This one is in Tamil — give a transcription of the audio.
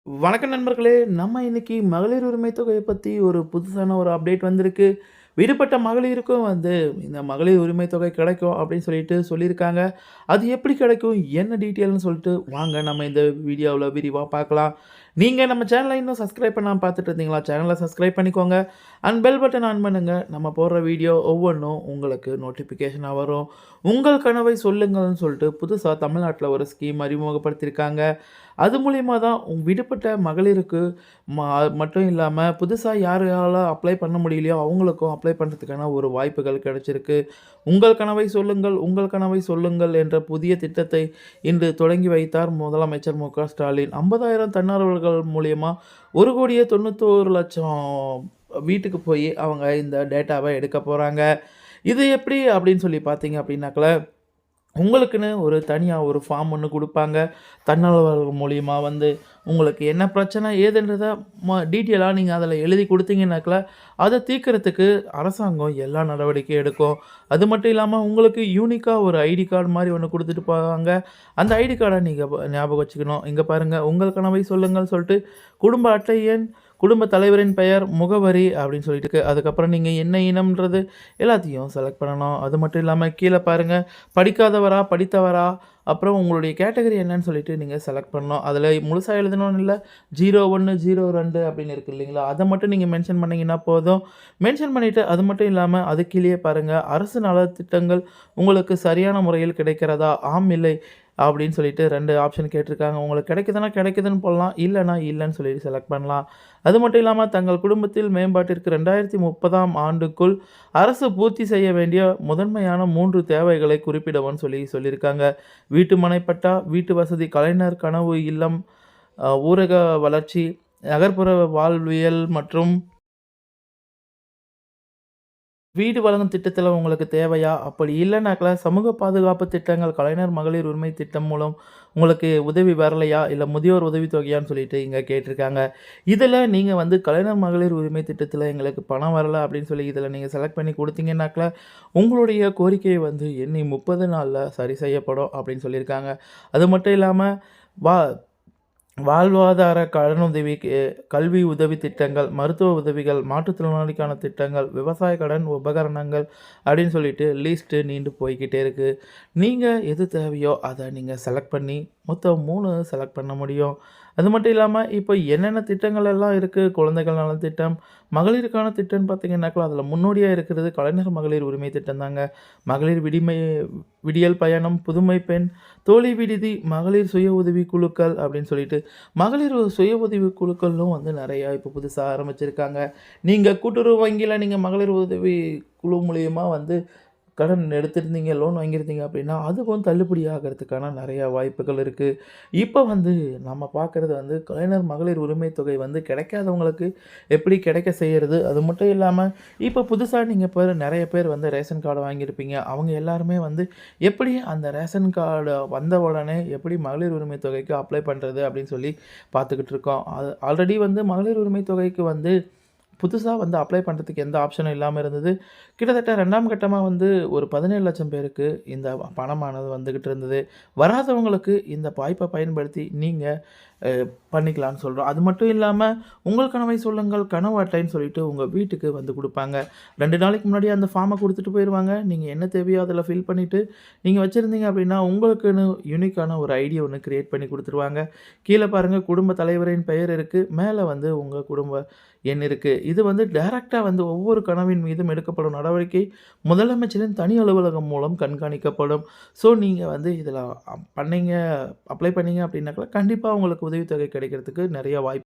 வணக்கம் நண்பர்களே! நம்ம இன்னைக்கு மகளிர் உரிமை தொகைய பத்தி ஒரு புதுசான ஒரு அப்டேட் வந்திருக்கு. விடுபட்ட மகளிருக்கும் இந்த மகளிர் உரிமை தொகை கிடைக்கும் அப்படின்னு சொல்லியிருக்காங்க. அது எப்படி கிடைக்கும்? என்ன டீட்டெயில்னு சொல்லிட்டு வாங்க நம்ம இந்த வீடியோவுல விரிவா பார்க்கலாம். நீங்க நம்ம சேனல இன்னும் சப்ஸ்கிரைப் பண்ணாம பார்த்துட்டு இருந்தீங்களா? சேனல சப்ஸ்கிரைப் பண்ணிக்கோங்க. அண்ட் பெல் பட்டன் ஆன் பண்ணுங்க. நம்ம போடுற வீடியோ ஒவ்வொன்னும் உங்களுக்கு நோட்டிஃபிகேஷனா வரும். உங்கள் கனவை சொல்லுங்கள்னு சொல்லிட்டு புதுசா தமிழ்நாட்டுல ஒரு ஸ்கீம் அறிமுகப்படுத்தியிருக்காங்க. அது மூலியமா தான் விடுபட்ட மகளிருக்கு ம மட்டும் இல்லாம, புதுசா யார் யாரெல்லாம் அப்ளை பண்ண முடியலையோ, அவங்களுக்கும் அப்ளை பண்ணுறதுக்கான ஒரு வாய்ப்புகள் கிடைச்சிருக்கு. "உங்கள் கனவை சொல்லுங்கள், உங்கள் கனவை சொல்லுங்கள்" என்ற புதிய திட்டத்தை இன்று தொடங்கி வைத்தார் முதலமைச்சர் மு.க.ஸ்டாலின். 50,000 தன்னார்வலர்கள் மூலியமா 1,91,00,000 வீட்டுக்கு போயி அவங்க இந்த டேட்டாவ எடுக்க போறாங்க. இது எப்படி அப்படின்னு சொல்லி பார்த்தீங்க அப்படின்னாக்கா, உங்களுக்குன்னு ஒரு தனியா ஒரு ஃபார்ம் ஒண்ணு குடுப்பாங்க. தன்னார்வலர்கள் மூலியமா உங்களுக்கு என்ன பிரச்சனை ஏதுன்றத டீட்டெயிலா நீங்க அதில எழுதி குடுத்தீங்கன்னாக்கா, அத தீர்க்கறதுக்கு அரசாங்கம் எல்லா நடவடிக்கையும் எடுக்கும். அது மட்டும் இல்லாம உங்களுக்கு யூனிக்கா ஒரு ஐடி கார்டு மாரி ஒண்ணு குடுத்துட்டு போவாங்க. அந்த ஐடி கார்ட நீங்க ஞாபகம் வச்சுக்கணும். இங்க பாருங்க, உங்கள் கனவை சொல்லுங்கள்னு சொல்லிட்டு குடும்ப அட்டை எண், குடும்ப தலைவரின் பெயர், முகவரி அப்படின்னு சொல்லிட்டு இருக்கு. அதுக்கப்புறம் நீங்க என்ன இனம்ன்றது எல்லாத்தையும் செலக்ட் பண்ணணும். அது மட்டும் இல்லாம கீழ பாருங்க, படிக்காதவரா? படித்தவரா? அப்புறம் உங்களுடைய கேட்டகரி என்னன்னு சொல்லிட்டு நீங்க செலக்ட் பண்ணணும். அதில முழுசா எழுதணும்னு இல்ல. 01, 02 அப்படின்னு இருக்கு இல்லைங்களா? அத மட்டும் நீங்க மென்ஷன் பண்ணீங்கன்னா போதும். மென்ஷன் பண்ணிட்டு அது மட்டும் இல்லாம அது கீழயே பாருங்க, அரசு நலத்திட்டங்கள் உங்களுக்கு சரியான முறையில் கிடைக்கிறதா? ஆம், இல்லை அப்படின்னு சொல்லிட்டு 2 ஆப்ஷன் கேட்டிருக்காங்க. உங்களுக்கு கிடைக்குதுன்னா கிடைக்குதுன்னு போடலாம். இல்லன்னா இல்லன்னு சொல்லி செலக்ட் பண்ணலாம். அது மட்டும் இல்லாம தங்கள் குடும்பத்தில் மேம்பாட்டிற்கு 2030ஆம் ஆண்டுக்குள் அரசு பூர்த்தி செய்ய வேண்டிய முதன்மையான 3 தேவைகளை குறிப்பிடவும் சொல்லியிருக்காங்க. வீட்டுமனை பட்டா, வீட்டு வசதி, கலைஞர் கனவு இல்லம், ஊரக வளர்ச்சி, நகர்ப்புற வாழ்வியல் மற்றும் வீடு வழங்கும் திட்டத்தில உங்களுக்கு தேவையா? அப்படி இல்லனாக்கா சமூக பாதுகாப்பு திட்டங்கள், கலைஞர் மகளிர் உரிமை திட்டம் மூலம் உங்களுக்கு உதவி வரலையா? இல்ல முதியோர் உதவித்தொகையான்னு சொல்லிட்டு இங்க கேட்டிருக்காங்க. இதில நீங்க கலைஞர் மகளிர் உரிமை திட்டத்தில எங்களுக்கு பணம் வரல அப்படின்னு சொல்லி இதில நீங்க செலக்ட் பண்ணி குடுத்தீங்கன்னாக்கா, உங்களுடைய கோரிக்கை எண்ணி 30 நாள்ல சரி செய்யப்படும் அப்படின்னு சொல்லியிருக்காங்க. அது மட்டும் இல்லாம வா வாழ்வாதார கடனுதவி, கல்வி உதவி திட்டங்கள், மருத்துவ உதவிகள், மாற்றுத்திறனாளிக்கான திட்டங்கள், விவசாய கடன் உபகரணங்கள் அப்படின்னு சொல்லிட்டு லிஸ்ட்டு நீண்டு போய்க்கிட்டே இருக்கு. நீங்க எது தேவையோ அத நீங்க செலக்ட் பண்ணி மொத்தம் 3 செலக்ட் பண்ண முடியும். அது மட்டும் இல்லாம இப்போ என்னென்ன திட்டங்கள் எல்லாம் இருக்கு, குழந்தைகள் நலன் திட்டம், மகளிருக்கான திட்டம்னு பார்த்தீங்கன்னாக்கா, அதில முன்னோடியா இருக்கிறது கலைஞர் மகளிர் உரிமை திட்டம் தாங்க. மகளிர் விடியல் பயணம், புதுமை பெண், தோழி விடுதி, மகளிர் சுய உதவி குழுக்கள் அப்படின்னு சொல்லிட்டு மகளிர் சுய உதவி குழுக்களும் நெறையா இப்போ புதுசா ஆரம்பிச்சிருக்காங்க. நீங்க கூட்டுறவு வங்கியில நீங்க மகளிர் உதவி குழு மூலியமா கடன் எடுத்திருந்தீங்க, லோன் வாங்கியிருந்தீங்க அப்படின்னா, அதுவும் தள்ளுபடி ஆகறதுக்கான நெறையா வாய்ப்புகள் இருக்கு. இப்போ நம்ம பார்க்குறது கலைஞர் மகளிர் உரிமை தொகை கிடைக்காதவங்களுக்கு எப்படி கிடைக்க செய்றது, அது மட்டும் இல்லாம இப்போ புதுசா நீங்க நெறைய பேர் ரேஷன் கார்டு வாங்கியிருப்பீங்க. அவங்க எல்லாருமே எப்படி அந்த ரேஷன் கார்டு வந்த உடனே எப்படி மகளிர் உரிமை தொகைக்கு அப்ளை பண்றது அப்படின்னு சொல்லி பார்த்துக்கிட்டு இருக்கோம். அது ஆல்ரெடி மகளிர் உரிமை தொகைக்கு புதுசா அப்ளை பண்ணுறதுக்கு எந்த ஆப்ஷனும் இல்லாம இருந்தது. கிட்டத்தட்ட 2ஆம் கட்டமா ஒரு 17,00,000 பேருக்கு இந்த பணமானது வந்துகிட்டு இருந்தது. வராதவங்களுக்கு இந்த வாய்ப்ப பயன்படுத்தி நீங்க அ பண்ணிக்கலான்னு சொல்றோம். அது மட்டும் இல்லாம, உங்கள் கனவை சொல்லுங்கள் கனவு அட்டைன்னு சொல்லிட்டு உங்க வீட்டுக்கு குடுப்பாங்க. 2 நாளைக்கு முன்னாடியே அந்த ஃபார்ம குடுத்துட்டு போயிருவாங்க. நீங்க என்ன தேவையோ அதில ஃபில் பண்ணிட்டு, நீங்க வச்சிருந்தீங்க அப்படின்னா, உங்களுக்குன்னு யூனிக்கான ஒரு ஐடி ஒண்ணு கிரியேட் பண்ணி குடுத்துருவாங்க. கீழ பாருங்க குடும்ப தலைவரின் பெயர் இருக்கு. மேல உங்க குடும்ப எண் இருக்கு. இது டைரக்ட்டா ஒவ்வொரு கனவின் மீதும் எடுக்கப்படும் நடவடிக்கை முதலமைச்சரின் தனி அலுவலகம் மூலம் கண்காணிக்கப்படும். ஸோ நீங்க இதில பண்ணீங்க அப்ளை பண்ணீங்க அப்படின்னாக்கா, கண்டிப்பா உங்களுக்கு உதவித்தொகை கிடைக்கிறதுக்கு நெறைய வாய்ப்பு